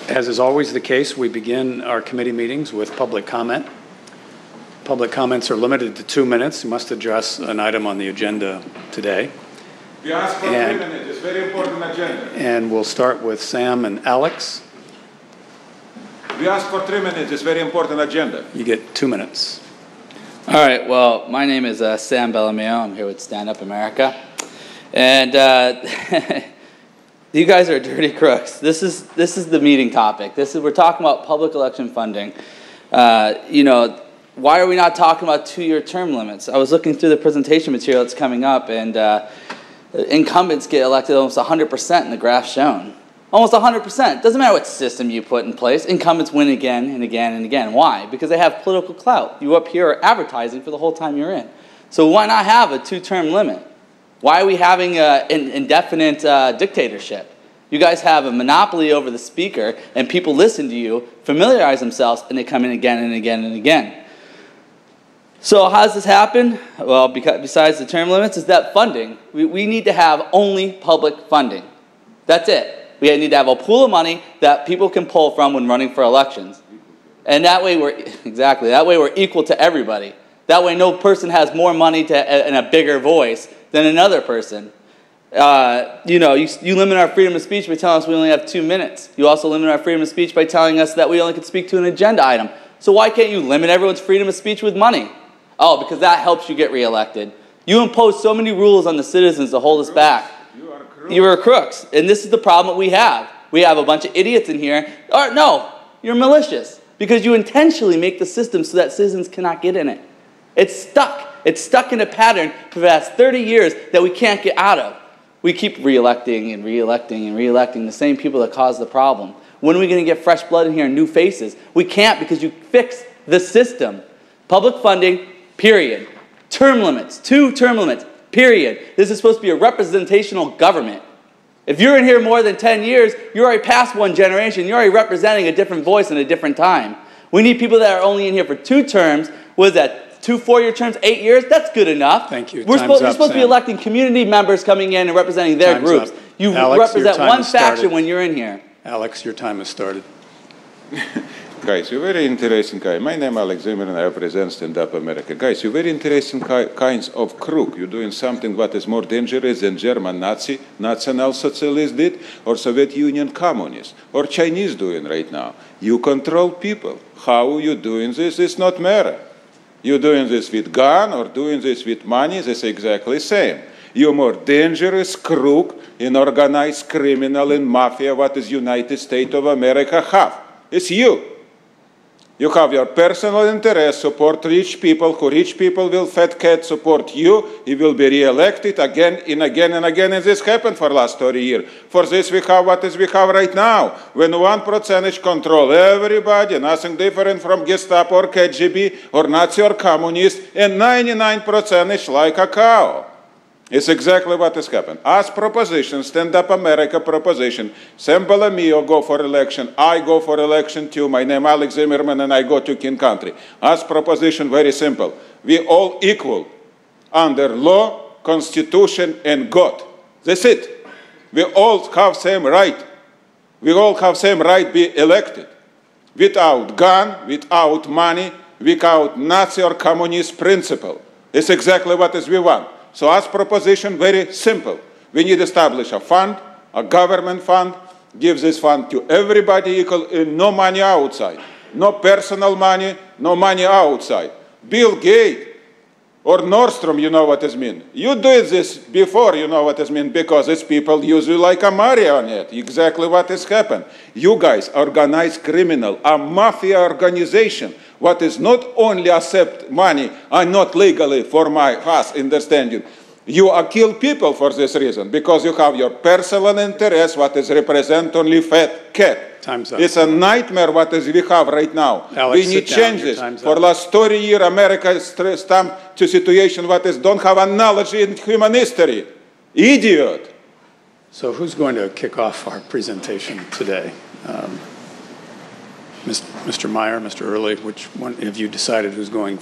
As is always the case, we begin our committee meetings with public comment. Public comments are limited to 2 minutes. You must address an item on the agenda today. We ask for 3 minutes. It's a very important agenda. And we'll start with Sam and Alex. We ask for 3 minutes. It's a very important agenda. You get 2 minutes. All right. Well, my name is Sam Bellameo. I'm here with StandUP-America. And you guys are dirty crooks. This is the meeting topic. We're talking about public election funding. Why are we not talking about 2-year term limits? I was looking through the presentation material that's coming up, and incumbents get elected almost 100% in the graph shown. Almost 100%. Doesn't matter what system you put in place. Incumbents win again and again and again. Why? Because they have political clout. You up here are advertising for the whole time you're in. So why not have a 2-term limit? Why are we having an indefinite dictatorship? You guys have a monopoly over the speaker, and people listen to you, familiarize themselves, and they come in again and again and again. So how does this happen? Well, besides the term limits, is that funding. We need to have only public funding. That's it. We need to have a pool of money that people can pull from when running for elections. And that way we're equal to everybody. That way no person has more money and a bigger voice than another person. You limit our freedom of speech by telling us we only have 2 minutes. You also limit our freedom of speech by telling us that we only can speak to an agenda item. So why can't you limit everyone's freedom of speech with money? Oh, because that helps you get reelected. You impose so many rules on the citizens to hold us back. You are crooks. And this is the problem that we have. We have a bunch of idiots in here. Or, no, you're malicious. Because you intentionally make the system so that citizens cannot get in it. It's stuck. It's stuck in a pattern for the past 30 years that we can't get out of. We keep re-electing and re-electing and re-electing the same people that caused the problem. When are we going to get fresh blood in here and new faces? We can't because you fix the system. Public funding, period. Term limits, 2 term limits, period. This is supposed to be a representational government. If you're in here more than 10 years, you're already past one generation. You're already representing a different voice in a different time. We need people that are only in here for 2 terms. What is that? 2 4-year terms, 8 years? That's good enough. Thank you. You're supposed to be electing community members coming in and representing their groups. You represent one faction when you're in here. Alex, your time has started. Guys, you're very interesting guy. My name is Alex Zimmer and I represent StandUP-America. Guys, you're very interesting kinds of crook. You're doing something that is more dangerous than German Nazi, National Socialists did, or Soviet Union communists, or Chinese doing right now. You control people. How you doing this is not matter. You're doing this with gun or doing this with money, it's exactly the same. You're more dangerous crook in organized criminal and mafia what is United States of America have. It's you. You have your personal interest, support rich people, who rich people will fat cat support you, he will be re-elected again and again and again, and this happened for the last 30 years. For this we have what is we have right now, when 1% control everybody, nothing different from Gestapo or KGB or Nazi or communist, and 99% like a cow. It's exactly what has happened. As proposition, StandUP-America proposition, Sam Bellameo go for election, I go for election too, my name is Alex Zimmerman and I go to King Country. As proposition, very simple. We all equal under law, constitution and God. That's it. We all have same right. We all have same right be elected. Without gun, without money, without Nazi or communist principle. It's exactly what is we want. So as proposition, very simple. We need to establish a fund, a government fund, give this fund to everybody equal, and no money outside. No personal money, no money outside. Bill Gates or Nordstrom, you know what it means. You did this before, you know what it means, because it's people use you like a marionette. Exactly what has happened. You guys, organized criminal, a mafia organization, what is not only accept money and not legally for my understanding. You are kill people for this reason, because you have your personal interest, what is represent only fat cat. Time's up. It's a nightmare what is we have right now. Alex, we need changes. For the last 30 years, America is stamped to situation what is don't have a knowledge in human history. Idiot. So who's going to kick off our presentation today? Mr. Meyer, Mr. Early, which one have you decided who's going